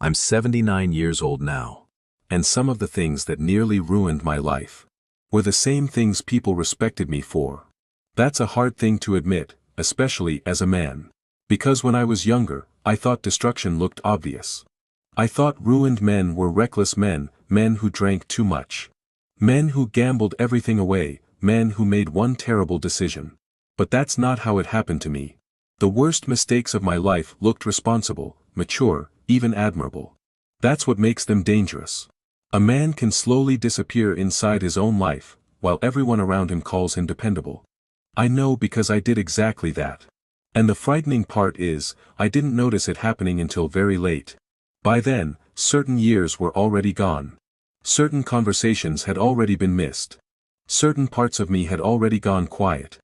I'm 79 years old now, and some of the things that nearly ruined my life were the same things people respected me for. That's a hard thing to admit, especially as a man. Because when I was younger, I thought destruction looked obvious. I thought ruined men were reckless men, men who drank too much, men who gambled everything away, men who made one terrible decision. But that's not how it happened to me. The worst mistakes of my life looked responsible, mature, even admirable. That's what makes them dangerous. A man can slowly disappear inside his own life, while everyone around him calls him dependable. I know because I did exactly that. And the frightening part is, I didn't notice it happening until very late. By then, certain years were already gone. Certain conversations had already been missed. Certain parts of me had already gone quiet.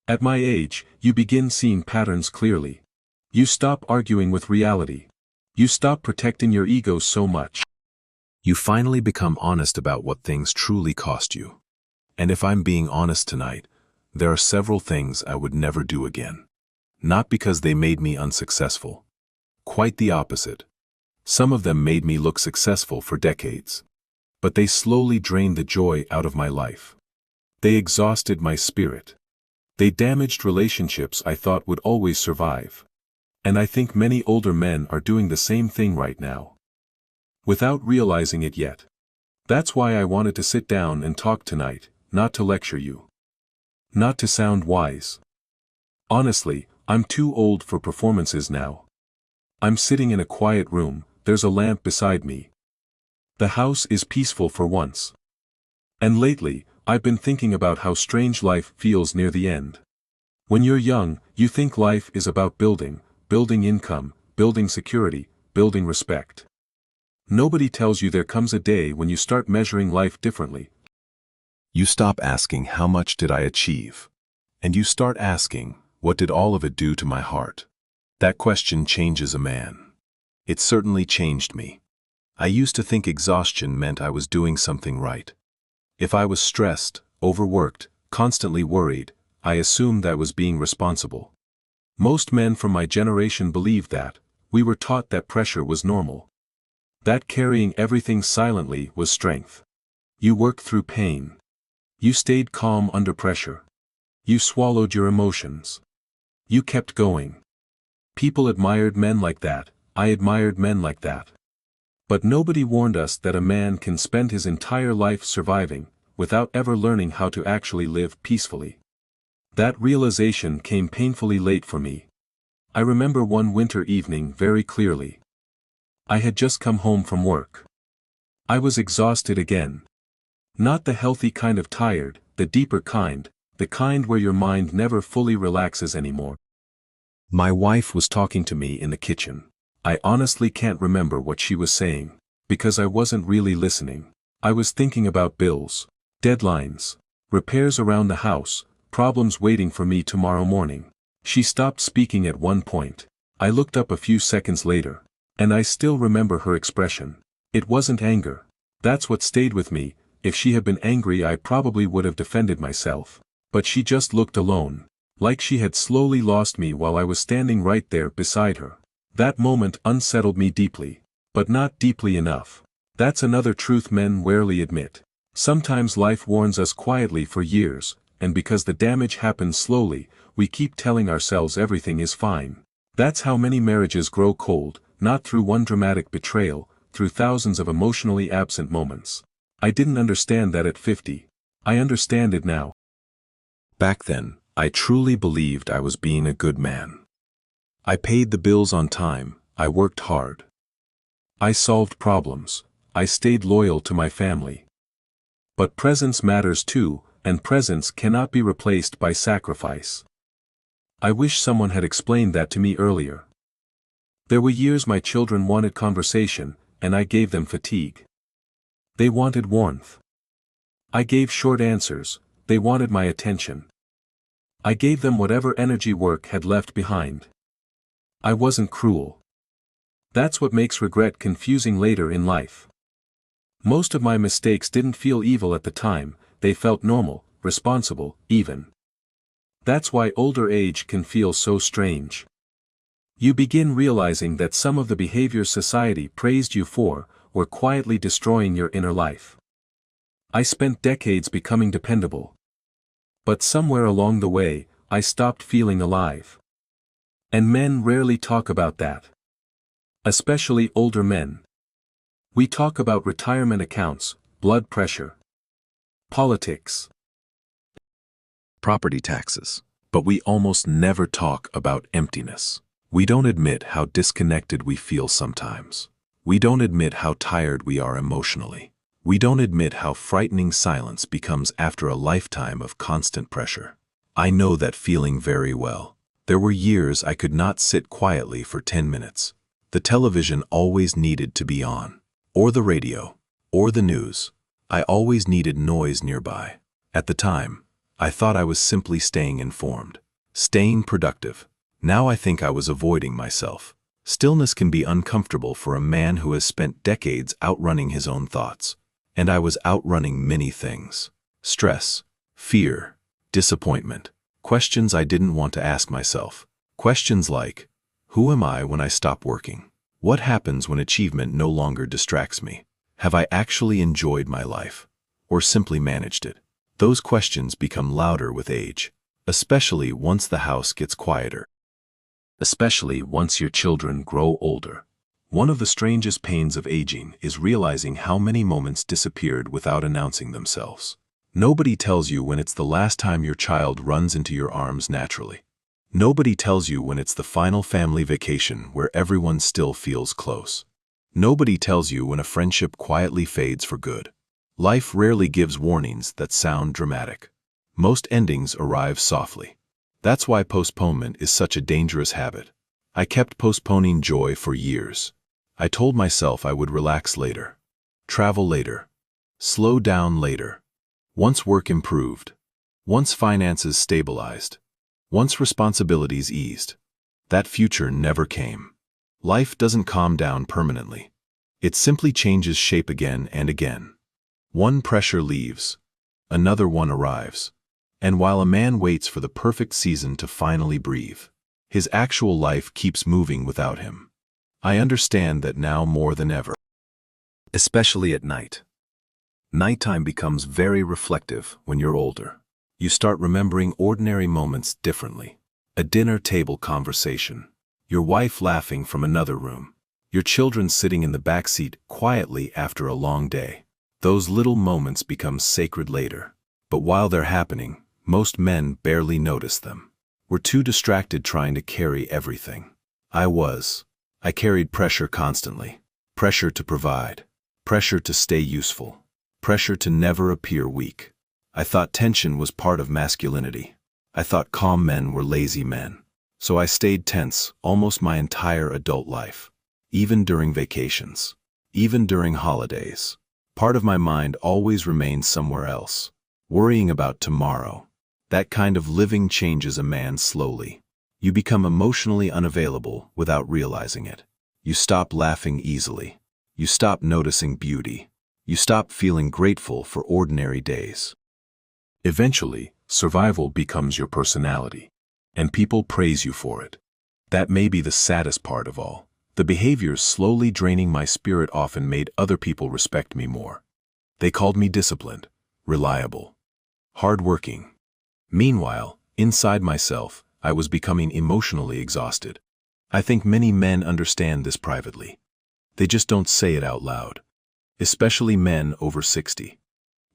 At my age, you begin seeing patterns clearly. You stop arguing with reality. You stop protecting your ego so much. You finally become honest about what things truly cost you. And if I'm being honest tonight, there are several things I would never do again. Not because they made me unsuccessful. Quite the opposite. Some of them made me look successful for decades. But they slowly drained the joy out of my life. They exhausted my spirit. They damaged relationships I thought would always survive. And I think many older men are doing the same thing right now, without realizing it yet. That's why I wanted to sit down and talk tonight, not to lecture you. Not to sound wise. Honestly, I'm too old for performances now. I'm sitting in a quiet room, there's a lamp beside me. The house is peaceful for once. And lately, I've been thinking about how strange life feels near the end. When you're young, you think life is about building income, building security, building respect. Nobody tells you there comes a day when you start measuring life differently. You stop asking how much did I achieve? And you start asking, what did all of it do to my heart? That question changes a man. It certainly changed me. I used to think exhaustion meant I was doing something right. If I was stressed, overworked, constantly worried, I assumed that was being responsible. Most men from my generation believed that. We were taught that pressure was normal. That carrying everything silently was strength. You worked through pain. You stayed calm under pressure. You swallowed your emotions. You kept going. People admired men like that. I admired men like that. But nobody warned us that a man can spend his entire life surviving, without ever learning how to actually live peacefully. That realization came painfully late for me. I remember one winter evening very clearly. I had just come home from work. I was exhausted again. Not the healthy kind of tired, the deeper kind, the kind where your mind never fully relaxes anymore. My wife was talking to me in the kitchen. I honestly can't remember what she was saying, because I wasn't really listening. I was thinking about bills, deadlines, repairs around the house, problems waiting for me tomorrow morning. She stopped speaking at one point. I looked up a few seconds later, and I still remember her expression. It wasn't anger. That's what stayed with me. If she had been angry, I probably would have defended myself. But she just looked alone, like she had slowly lost me while I was standing right there beside her. That moment unsettled me deeply, but not deeply enough. That's another truth men rarely admit. Sometimes life warns us quietly for years, and because the damage happens slowly, we keep telling ourselves everything is fine. That's how many marriages grow cold, not through one dramatic betrayal, through thousands of emotionally absent moments. I didn't understand that at 50. I understand it now. Back then, I truly believed I was being a good man. I paid the bills on time, I worked hard. I solved problems, I stayed loyal to my family. But presence matters too, and presence cannot be replaced by sacrifice. I wish someone had explained that to me earlier. There were years my children wanted conversation, and I gave them fatigue. They wanted warmth. I gave short answers, they wanted my attention. I gave them whatever energy work had left behind. I wasn't cruel. That's what makes regret confusing later in life. Most of my mistakes didn't feel evil at the time, they felt normal, responsible, even. That's why older age can feel so strange. You begin realizing that some of the behaviors society praised you for were quietly destroying your inner life. I spent decades becoming dependable. But somewhere along the way, I stopped feeling alive. And men rarely talk about that. Especially older men. We talk about retirement accounts, blood pressure, politics, property taxes, but we almost never talk about emptiness. We don't admit how disconnected we feel sometimes. We don't admit how tired we are emotionally. We don't admit how frightening silence becomes after a lifetime of constant pressure. I know that feeling very well. There were years I could not sit quietly for 10 minutes. The television always needed to be on, or the radio, or the news. I always needed noise nearby. At the time, I thought I was simply staying informed, staying productive. Now I think I was avoiding myself. Stillness can be uncomfortable for a man who has spent decades outrunning his own thoughts. And I was outrunning many things. Stress, fear, disappointment, questions I didn't want to ask myself. Questions like, who am I when I stop working? What happens when achievement no longer distracts me? Have I actually enjoyed my life? Or simply managed it? Those questions become louder with age, especially once the house gets quieter. Especially once your children grow older. One of the strangest pains of aging is realizing how many moments disappeared without announcing themselves. Nobody tells you when it's the last time your child runs into your arms naturally. Nobody tells you when it's the final family vacation where everyone still feels close. Nobody tells you when a friendship quietly fades for good. Life rarely gives warnings that sound dramatic. Most endings arrive softly. That's why postponement is such a dangerous habit. I kept postponing joy for years. I told myself I would relax later, travel later, slow down later. Once work improved, once finances stabilized, once responsibilities eased, that future never came. Life doesn't calm down permanently. It simply changes shape again and again. One pressure leaves, another one arrives. And while a man waits for the perfect season to finally breathe, his actual life keeps moving without him. I understand that now more than ever. Especially at night. Nighttime becomes very reflective when you're older. You start remembering ordinary moments differently. A dinner table conversation, your wife laughing from another room, your children sitting in the backseat quietly after a long day. Those little moments become sacred later. But while they're happening, most men barely notice them. We're too distracted trying to carry everything. I carried pressure constantly. Pressure to provide. Pressure to stay useful. Pressure to never appear weak. I thought tension was part of masculinity. I thought calm men were lazy men. So I stayed tense almost my entire adult life. Even during vacations. Even during holidays. Part of my mind always remained somewhere else. Worrying about tomorrow. That kind of living changes a man slowly. You become emotionally unavailable without realizing it. You stop laughing easily. You stop noticing beauty. You stop feeling grateful for ordinary days. Eventually, survival becomes your personality, and people praise you for it. That may be the saddest part of all. The behaviors slowly draining my spirit often made other people respect me more. They called me disciplined, reliable, hardworking. Meanwhile, inside myself, I was becoming emotionally exhausted. I think many men understand this privately. They just don't say it out loud. Especially men over 60.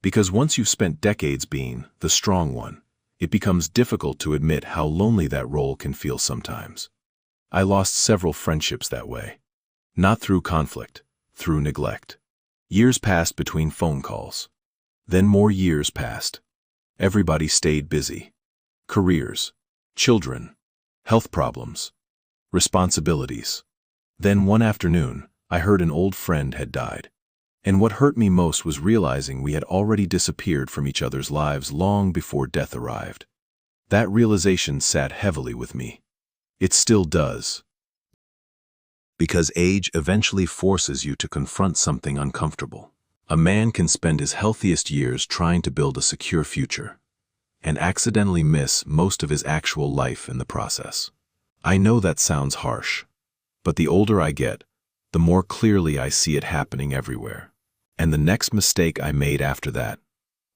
Because once you've spent decades being the strong one, it becomes difficult to admit how lonely that role can feel sometimes. I lost several friendships that way. Not through conflict, through neglect. Years passed between phone calls. Then more years passed. Everybody stayed busy. Careers, children, health problems, responsibilities. Then one afternoon, I heard an old friend had died. And what hurt me most was realizing we had already disappeared from each other's lives long before death arrived. That realization sat heavily with me. It still does. Because age eventually forces you to confront something uncomfortable. A man can spend his healthiest years trying to build a secure future, and accidentally miss most of his actual life in the process. I know that sounds harsh, but the older I get, the more clearly I see it happening everywhere. And the next mistake I made after that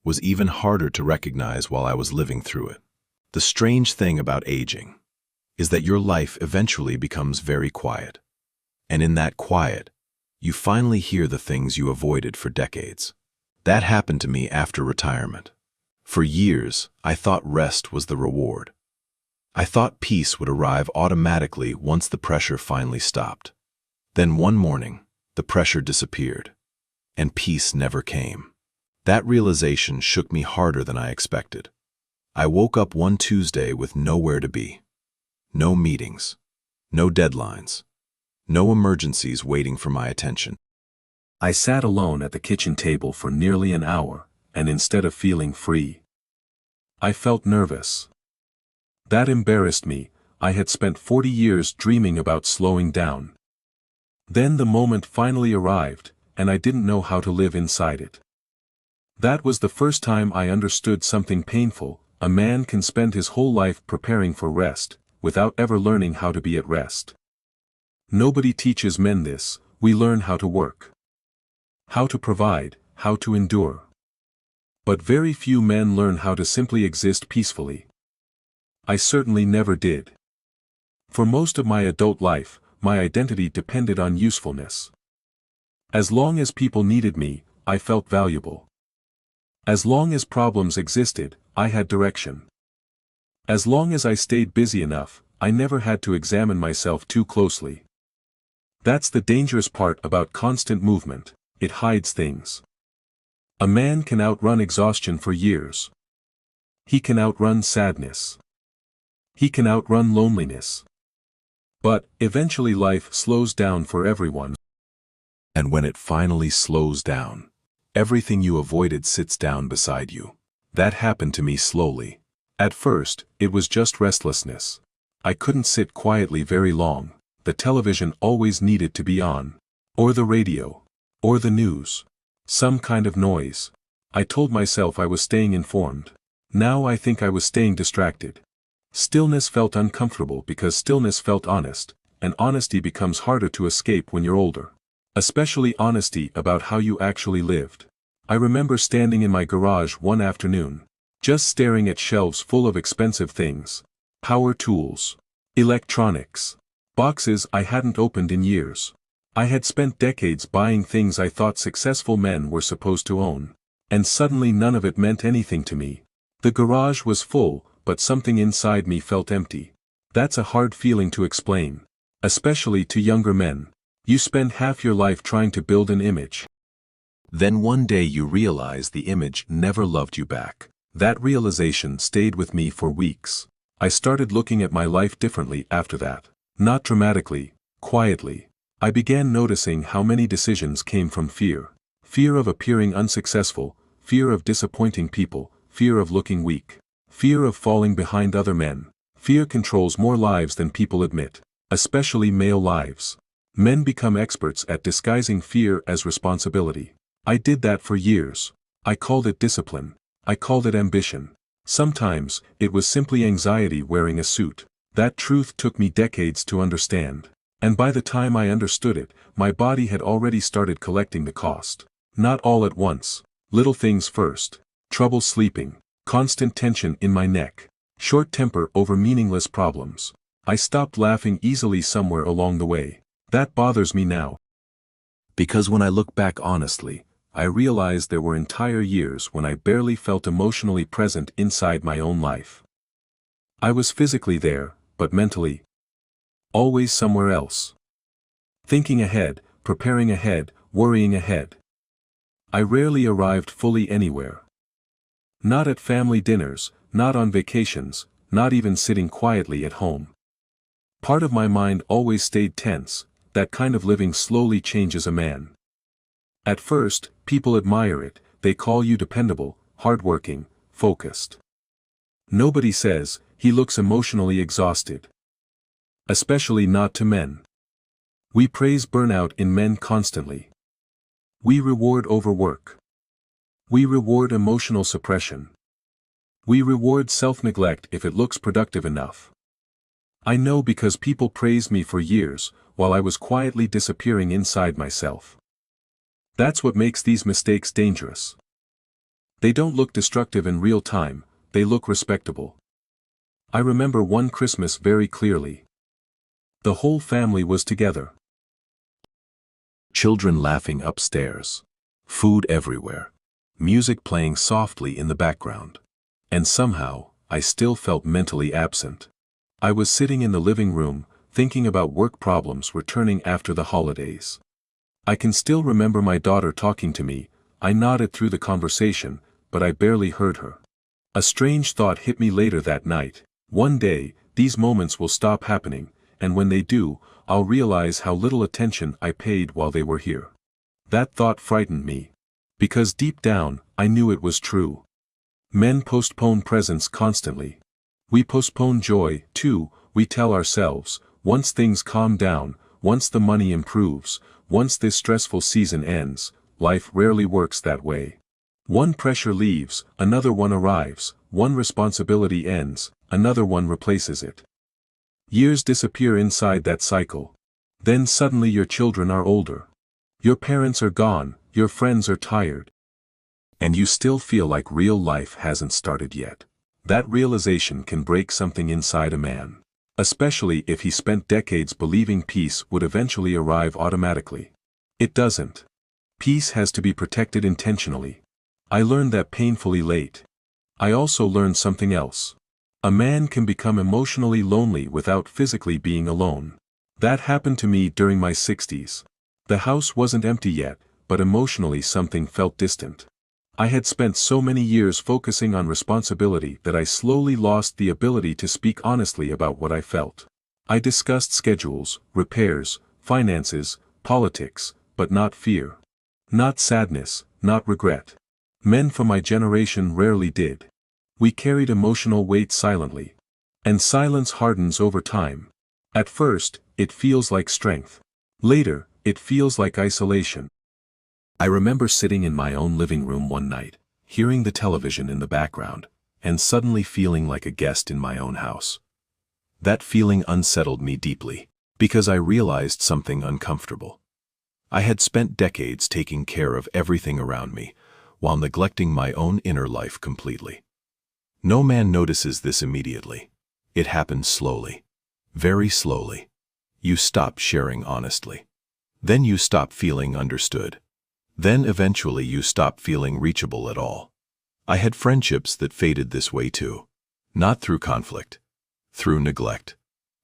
was even harder to recognize while I was living through it. The strange thing about aging is that your life eventually becomes very quiet. And in that quiet, you finally hear the things you avoided for decades. That happened to me after retirement. For years, I thought rest was the reward. I thought peace would arrive automatically once the pressure finally stopped. Then one morning, the pressure disappeared, and peace never came. That realization shook me harder than I expected. I woke up one Tuesday with nowhere to be. No meetings, no deadlines, no emergencies waiting for my attention. I sat alone at the kitchen table for nearly an hour, and instead of feeling free, I felt nervous. That embarrassed me. I had spent 40 years dreaming about slowing down. Then the moment finally arrived, and I didn't know how to live inside it. That was the first time I understood something painful. A man can spend his whole life preparing for rest, without ever learning how to be at rest. Nobody teaches men this. We learn how to work, how to provide, how to endure. But very few men learn how to simply exist peacefully. I certainly never did. For most of my adult life, my identity depended on usefulness. As long as people needed me, I felt valuable. As long as problems existed, I had direction. As long as I stayed busy enough, I never had to examine myself too closely. That's the dangerous part about constant movement. It hides things. A man can outrun exhaustion for years. He can outrun sadness. He can outrun loneliness. But, eventually life slows down for everyone. And when it finally slows down, everything you avoided sits down beside you. That happened to me slowly. At first, it was just restlessness. I couldn't sit quietly very long. The television always needed to be on. Or the radio. Or the news. Some kind of noise. I told myself I was staying informed. Now I think I was staying distracted. Stillness felt uncomfortable because stillness felt honest, and honesty becomes harder to escape when you're older. Especially honesty about how you actually lived. I remember standing in my garage one afternoon, just staring at shelves full of expensive things. Power tools. Electronics. Boxes I hadn't opened in years. I had spent decades buying things I thought successful men were supposed to own. And suddenly none of it meant anything to me. The garage was full, but something inside me felt empty. That's a hard feeling to explain. Especially to younger men. You spend half your life trying to build an image. Then one day you realize the image never loved you back. That realization stayed with me for weeks. I started looking at my life differently after that. Not dramatically, quietly. I began noticing how many decisions came from fear. Fear of appearing unsuccessful, fear of disappointing people, fear of looking weak, fear of falling behind other men. Fear controls more lives than people admit, especially male lives. Men become experts at disguising fear as responsibility. I did that for years. I called it discipline. I called it ambition. Sometimes, it was simply anxiety wearing a suit. That truth took me decades to understand. And by the time I understood it, my body had already started collecting the cost. Not all at once. Little things first. Trouble sleeping. Constant tension in my neck. Short temper over meaningless problems. I stopped laughing easily somewhere along the way. That bothers me now. Because when I look back honestly, I realize there were entire years when I barely felt emotionally present inside my own life. I was physically there, but mentally, always somewhere else. Thinking ahead, preparing ahead, worrying ahead. I rarely arrived fully anywhere. Not at family dinners, not on vacations, not even sitting quietly at home. Part of my mind always stayed tense. That kind of living slowly changes a man. At first, people admire it. They call you dependable, hardworking, focused. Nobody says, he looks emotionally exhausted. Especially not to men. We praise burnout in men constantly. We reward overwork. We reward emotional suppression. We reward self-neglect if it looks productive enough. I know because people praised me for years, while I was quietly disappearing inside myself. That's what makes these mistakes dangerous. They don't look destructive in real time, they look respectable. I remember one Christmas very clearly. The whole family was together. Children laughing upstairs. Food everywhere. Music playing softly in the background. And somehow, I still felt mentally absent. I was sitting in the living room, thinking about work problems returning after the holidays. I can still remember my daughter talking to me. I nodded through the conversation, but I barely heard her. A strange thought hit me later that night. One day, these moments will stop happening, and when they do, I'll realize how little attention I paid while they were here. That thought frightened me. Because deep down, I knew it was true. Men postpone presence constantly. We postpone joy, too. We tell ourselves, once things calm down, once the money improves, once this stressful season ends. Life rarely works that way. One pressure leaves, another one arrives, one responsibility ends, another one replaces it. Years disappear inside that cycle. Then suddenly your children are older. Your parents are gone, your friends are tired. And you still feel like real life hasn't started yet. That realization can break something inside a man. Especially if he spent decades believing peace would eventually arrive automatically. It doesn't. Peace has to be protected intentionally. I learned that painfully late. I also learned something else. A man can become emotionally lonely without physically being alone. That happened to me during my 60s. The house wasn't empty yet, but emotionally something felt distant. I had spent so many years focusing on responsibility that I slowly lost the ability to speak honestly about what I felt. I discussed schedules, repairs, finances, politics, but not fear. Not sadness, not regret. Men from my generation rarely did. We carried emotional weight silently. And silence hardens over time. At first, it feels like strength. Later, it feels like isolation. I remember sitting in my own living room one night, hearing the television in the background, and suddenly feeling like a guest in my own house. That feeling unsettled me deeply, because I realized something uncomfortable. I had spent decades taking care of everything around me, while neglecting my own inner life completely. No man notices this immediately. It happens slowly. Very slowly. You stop sharing honestly. Then you stop feeling understood. Then eventually you stop feeling reachable at all. I had friendships that faded this way too. Not through conflict. Through neglect.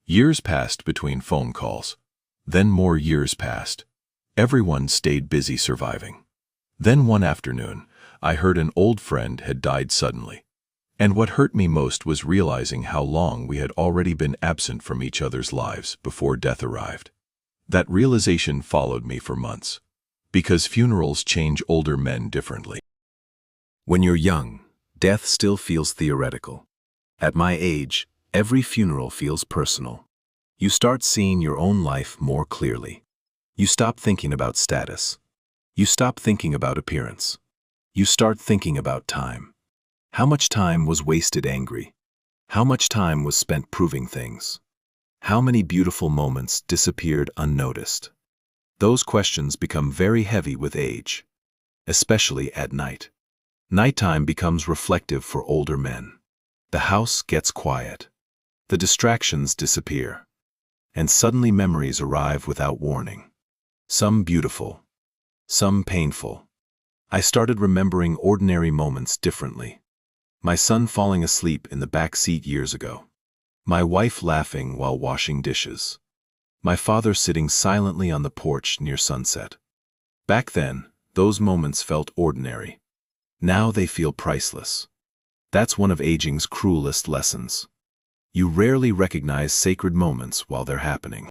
Years passed between phone calls. Then more years passed. Everyone stayed busy surviving. Then one afternoon, I heard an old friend had died suddenly. And what hurt me most was realizing how long we had already been absent from each other's lives before death arrived. That realization followed me for months. Because funerals change older men differently. When you're young, death still feels theoretical. At my age, every funeral feels personal. You start seeing your own life more clearly. You stop thinking about status. You stop thinking about appearance. You start thinking about time. How much time was wasted angry? How much time was spent proving things? How many beautiful moments disappeared unnoticed? Those questions become very heavy with age, especially at night. Nighttime becomes reflective for older men. The house gets quiet. The distractions disappear. And suddenly memories arrive without warning. Some beautiful, some painful. I started remembering ordinary moments differently. My son falling asleep in the back seat years ago. My wife laughing while washing dishes. My father sitting silently on the porch near sunset. Back then, those moments felt ordinary. Now they feel priceless. That's one of aging's cruelest lessons. You rarely recognize sacred moments while they're happening.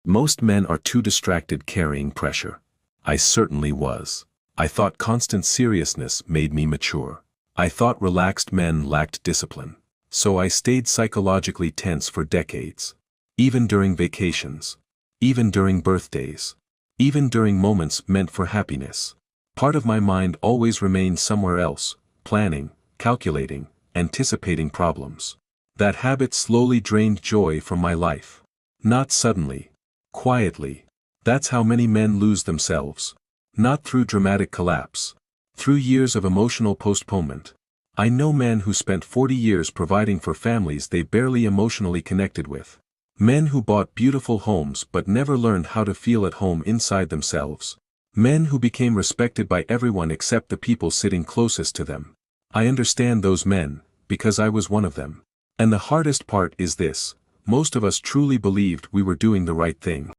Most men are too distracted carrying pressure. I certainly was. I thought constant seriousness made me mature. I thought relaxed men lacked discipline. So I stayed psychologically tense for decades. Even during vacations. Even during birthdays. Even during moments meant for happiness. Part of my mind always remained somewhere else, planning, calculating, anticipating problems. That habit slowly drained joy from my life. Not suddenly. Quietly. That's how many men lose themselves. Not through dramatic collapse. Through years of emotional postponement. I know men who spent 40 years providing for families they barely emotionally connected with. Men who bought beautiful homes but never learned how to feel at home inside themselves. Men who became respected by everyone except the people sitting closest to them. I understand those men, because I was one of them. And the hardest part is this: most of us truly believed we were doing the right thing.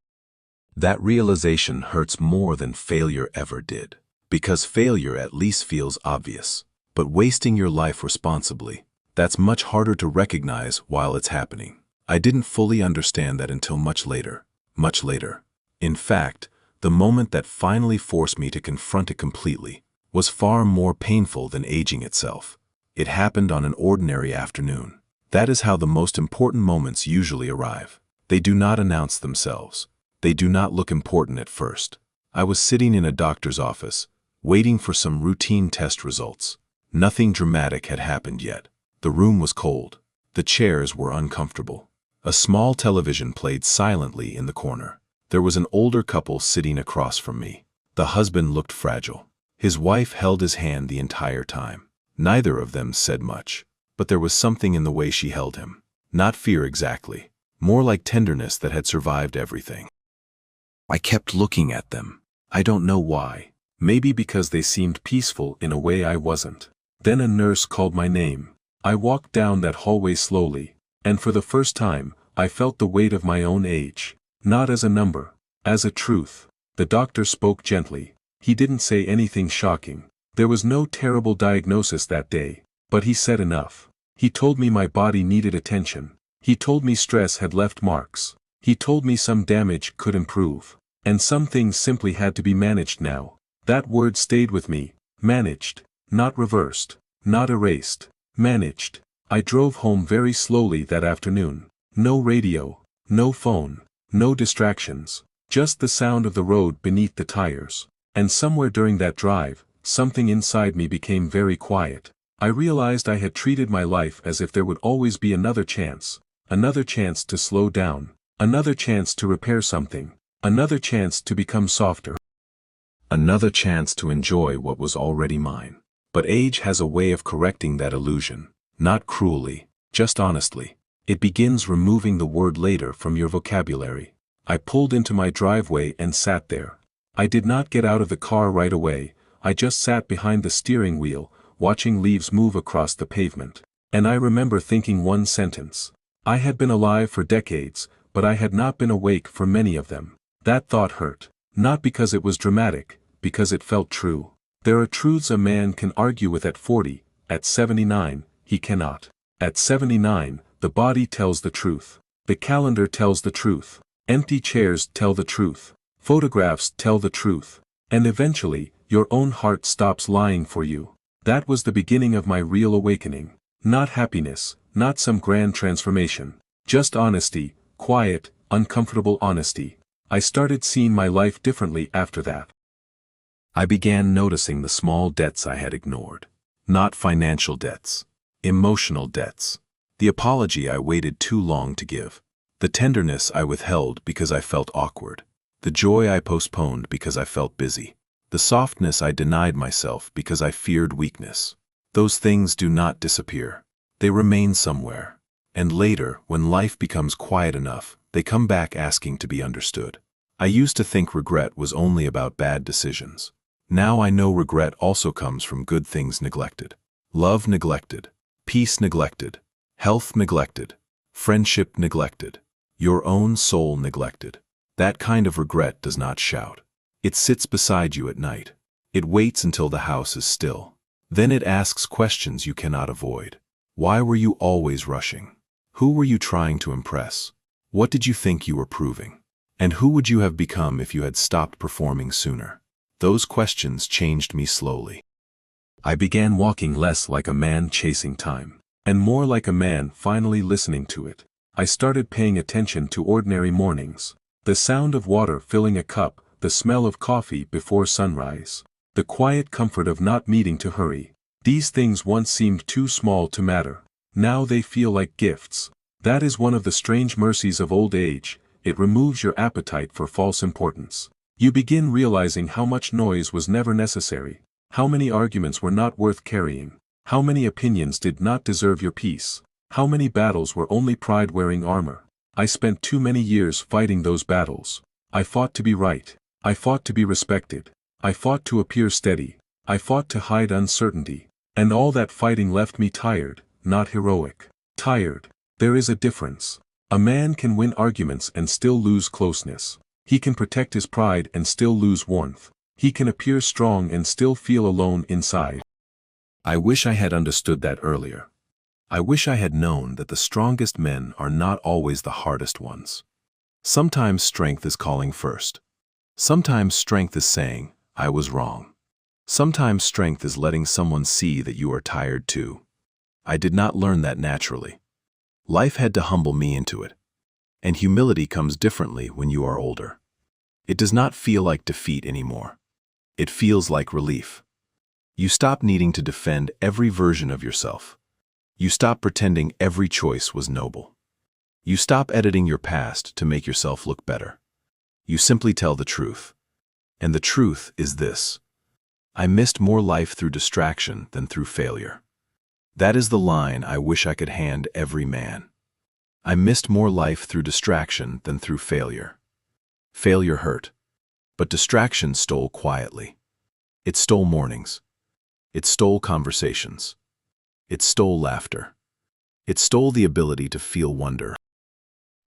That realization hurts more than failure ever did. Because failure at least feels obvious. But wasting your life responsibly, that's much harder to recognize while it's happening. I didn't fully understand that until much later. Much later. In fact, the moment that finally forced me to confront it completely was far more painful than aging itself. It happened on an ordinary afternoon. That is how the most important moments usually arrive. They do not announce themselves. They do not look important at first. I was sitting in a doctor's office, waiting for some routine test results. Nothing dramatic had happened yet. The room was cold. The chairs were uncomfortable. A small television played silently in the corner. There was an older couple sitting across from me. The husband looked fragile. His wife held his hand the entire time. Neither of them said much, but there was something in the way she held him. Not fear exactly, more like tenderness that had survived everything. I kept looking at them. I don't know why. Maybe because they seemed peaceful in a way I wasn't. Then a nurse called my name. I walked down that hallway slowly, and for the first time, I felt the weight of my own age. Not as a number, as a truth. The doctor spoke gently. He didn't say anything shocking. There was no terrible diagnosis that day, but he said enough. He told me my body needed attention. He told me stress had left marks. He told me some damage could improve, and some things simply had to be managed now. That word stayed with me. Managed. Not reversed. Not erased. Managed. I drove home very slowly that afternoon. No radio. No phone. No distractions. Just the sound of the road beneath the tires. And somewhere during that drive, something inside me became very quiet. I realized I had treated my life as if there would always be another chance to slow down, another chance to repair something, another chance to become softer, another chance to enjoy what was already mine. But age has a way of correcting that illusion, not cruelly, just honestly. It begins removing the word later from your vocabulary. I pulled into my driveway and sat there. I did not get out of the car right away. I just sat behind the steering wheel, watching leaves move across the pavement. And I remember thinking one sentence. I had been alive for decades, but I had not been awake for many of them. That thought hurt. Not because it was dramatic, because it felt true. There are truths a man can argue with at 40, at 79, he cannot. At 79, the body tells the truth. The calendar tells the truth. Empty chairs tell the truth. Photographs tell the truth. And eventually, your own heart stops lying for you. That was the beginning of my real awakening. Not happiness, not some grand transformation. Just honesty, quiet, uncomfortable honesty. I started seeing my life differently after that. I began noticing the small debts I had ignored. Not financial debts. Emotional debts. The apology I waited too long to give. The tenderness I withheld because I felt awkward. The joy I postponed because I felt busy. The softness I denied myself because I feared weakness. Those things do not disappear. They remain somewhere. And later, when life becomes quiet enough, they come back asking to be understood. I used to think regret was only about bad decisions. Now I know regret also comes from good things neglected. Love neglected. Peace neglected. Health neglected. Friendship neglected. Your own soul neglected. That kind of regret does not shout. It sits beside you at night. It waits until the house is still. Then it asks questions you cannot avoid. Why were you always rushing? Who were you trying to impress? What did you think you were proving? And who would you have become if you had stopped performing sooner? Those questions changed me slowly. I began walking less like a man chasing time, and more like a man finally listening to it. I started paying attention to ordinary mornings. The sound of water filling a cup, the smell of coffee before sunrise. The quiet comfort of not needing to hurry. These things once seemed too small to matter. Now they feel like gifts. That is one of the strange mercies of old age. It removes your appetite for false importance. You begin realizing how much noise was never necessary, how many arguments were not worth carrying, how many opinions did not deserve your peace, how many battles were only pride wearing armor. I spent too many years fighting those battles. I fought to be right. I fought to be respected. I fought to appear steady. I fought to hide uncertainty. And all that fighting left me tired, not heroic. Tired. There is a difference. A man can win arguments and still lose closeness. He can protect his pride and still lose warmth. He can appear strong and still feel alone inside. I wish I had understood that earlier. I wish I had known that the strongest men are not always the hardest ones. Sometimes strength is calling first. Sometimes strength is saying, I was wrong. Sometimes strength is letting someone see that you are tired too. I did not learn that naturally. Life had to humble me into it. And humility comes differently when you are older. It does not feel like defeat anymore. It feels like relief. You stop needing to defend every version of yourself. You stop pretending every choice was noble. You stop editing your past to make yourself look better. You simply tell the truth. And the truth is this: I missed more life through distraction than through failure. That is the line I wish I could hand every man. I missed more life through distraction than through failure. Failure hurt, but distraction stole quietly. It stole mornings. It stole conversations. It stole laughter. It stole the ability to feel wonder.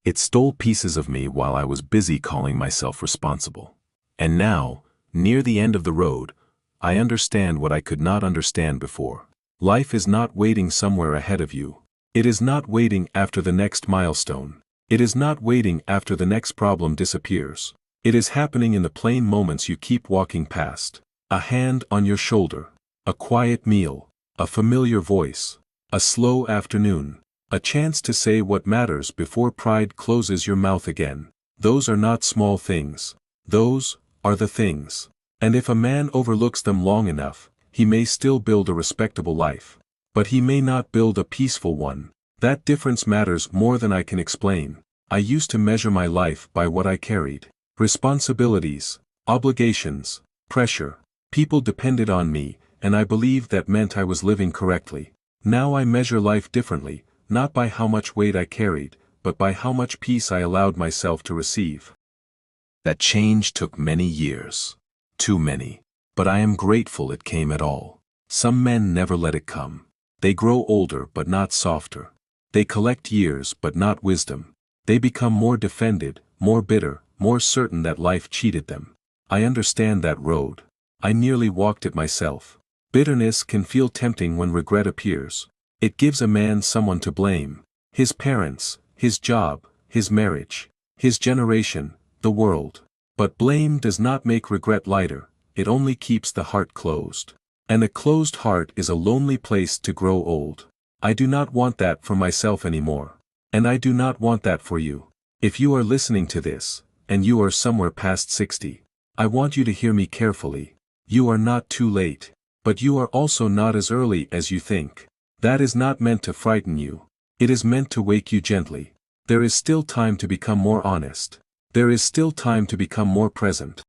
It stole pieces of me while I was busy calling myself responsible. And now, near the end of the road, I understand what I could not understand before. Life is not waiting somewhere ahead of you. It is not waiting after the next milestone. It is not waiting after the next problem disappears. It is happening in the plain moments you keep walking past. A hand on your shoulder, a quiet meal, a familiar voice, a slow afternoon, a chance to say what matters before pride closes your mouth again. Those are not small things. Those are the things. And if a man overlooks them long enough, he may still build a respectable life. But he may not build a peaceful one. That difference matters more than I can explain. I used to measure my life by what I carried. Responsibilities, obligations, pressure. People depended on me, and I believed that meant I was living correctly. Now I measure life differently, not by how much weight I carried, but by how much peace I allowed myself to receive. That change took many years. Too many. But I am grateful it came at all. Some men never let it come. They grow older but not softer. They collect years but not wisdom. They become more defended, more bitter, more certain that life cheated them. I understand that road. I nearly walked it myself. Bitterness can feel tempting when regret appears. It gives a man someone to blame. His parents, his job, his marriage, his generation, the world. But blame does not make regret lighter. It only keeps the heart closed. And a closed heart is a lonely place to grow old. I do not want that for myself anymore. And I do not want that for you. If you are listening to this, and you are somewhere past 60, I want you to hear me carefully. You are not too late. But you are also not as early as you think. That is not meant to frighten you. It is meant to wake you gently. There is still time to become more honest. There is still time to become more present.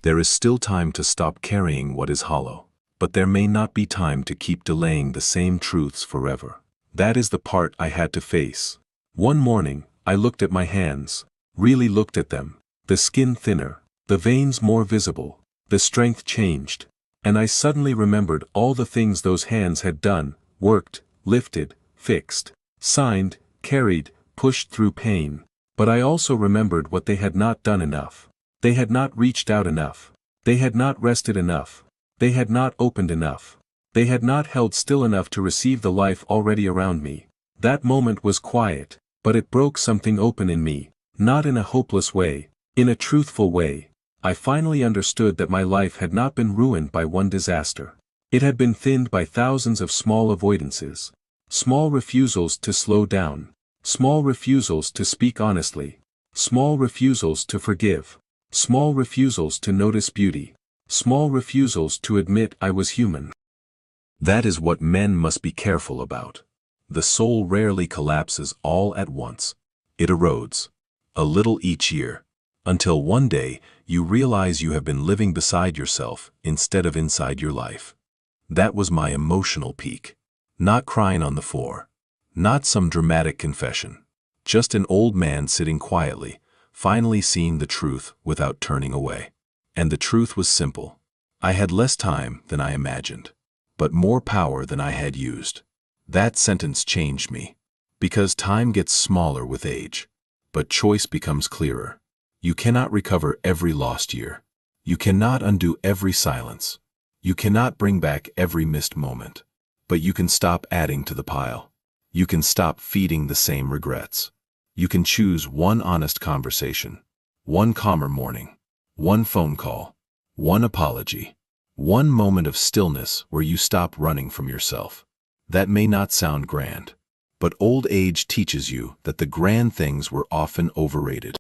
There is still time to stop carrying what is hollow. But there may not be time to keep delaying the same truths forever. That is the part I had to face. One morning, I looked at my hands, really looked at them, the skin thinner, the veins more visible, the strength changed, and I suddenly remembered all the things those hands had done, worked, lifted, fixed, signed, carried, pushed through pain. But I also remembered what they had not done enough. They had not reached out enough. They had not rested enough. They had not opened enough. They had not held still enough to receive the life already around me. That moment was quiet, but it broke something open in me, not in a hopeless way, in a truthful way. I finally understood that my life had not been ruined by one disaster. It had been thinned by thousands of small avoidances. Small refusals to slow down. Small refusals to speak honestly. Small refusals to forgive. Small refusals to notice beauty. Small refusals to admit I was human. That is what men must be careful about. The soul rarely collapses all at once. It erodes, a little each year, until one day you realize you have been living beside yourself instead of inside your life. That was my emotional peak. Not crying on the floor, not some dramatic confession, just an old man sitting quietly, finally seeing the truth without turning away. And the truth was simple. I had less time than I imagined, but more power than I had used. That sentence changed me, because time gets smaller with age, but choice becomes clearer. You cannot recover every lost year. You cannot undo every silence. You cannot bring back every missed moment, but you can stop adding to the pile. You can stop feeding the same regrets. You can choose one honest conversation, one calmer morning, one phone call, one apology, one moment of stillness where you stop running from yourself. That may not sound grand, but old age teaches you that the grand things were often overrated.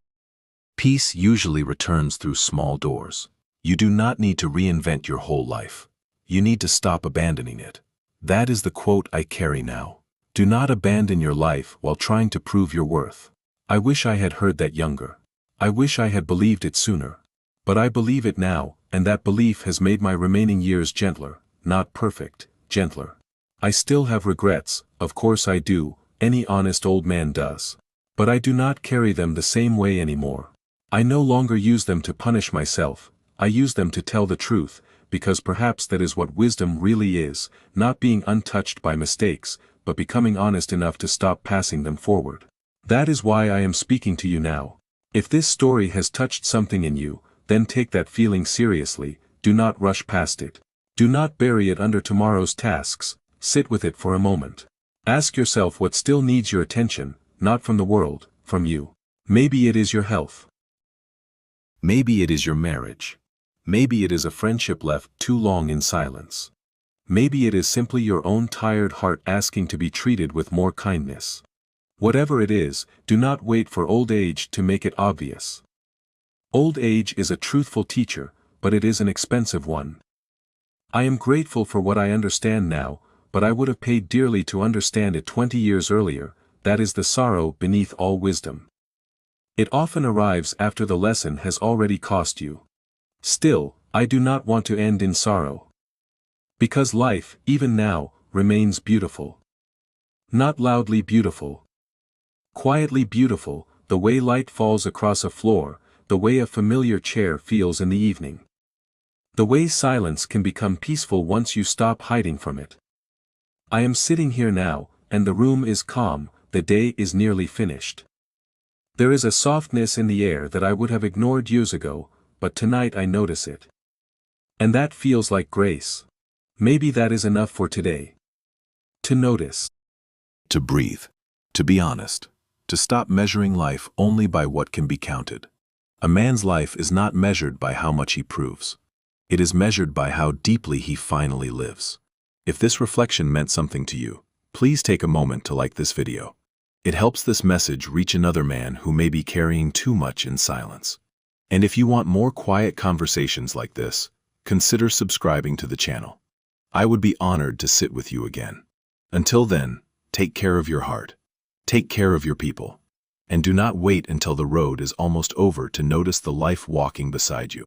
Peace usually returns through small doors. You do not need to reinvent your whole life. You need to stop abandoning it. That is the quote I carry now. Do not abandon your life while trying to prove your worth. I wish I had heard that younger. I wish I had believed it sooner. But I believe it now, and that belief has made my remaining years gentler, not perfect, gentler. I still have regrets, of course I do, any honest old man does. But I do not carry them the same way anymore. I no longer use them to punish myself, I use them to tell the truth, because perhaps that is what wisdom really is, not being untouched by mistakes, but becoming honest enough to stop passing them forward. That is why I am speaking to you now. If this story has touched something in you, then take that feeling seriously, do not rush past it. Do not bury it under tomorrow's tasks, sit with it for a moment. Ask yourself what still needs your attention, not from the world, from you. Maybe it is your health. Maybe it is your marriage. Maybe it is a friendship left too long in silence. Maybe it is simply your own tired heart asking to be treated with more kindness. Whatever it is, do not wait for old age to make it obvious. Old age is a truthful teacher, but it is an expensive one. I am grateful for what I understand now, but I would have paid dearly to understand it 20 years earlier. That is the sorrow beneath all wisdom. It often arrives after the lesson has already cost you. Still, I do not want to end in sorrow. Because life, even now, remains beautiful. Not loudly beautiful. Quietly beautiful, the way light falls across a floor, the way a familiar chair feels in the evening. The way silence can become peaceful once you stop hiding from it. I am sitting here now, and the room is calm, the day is nearly finished. There is a softness in the air that I would have ignored years ago, but tonight I notice it. And that feels like grace. Maybe that is enough for today. To notice. To breathe. To be honest. To stop measuring life only by what can be counted. A man's life is not measured by how much he proves. It is measured by how deeply he finally lives. If this reflection meant something to you, please take a moment to like this video. It helps this message reach another man who may be carrying too much in silence. And if you want more quiet conversations like this, consider subscribing to the channel. I would be honored to sit with you again. Until then, take care of your heart. Take care of your people. And do not wait until the road is almost over to notice the life walking beside you.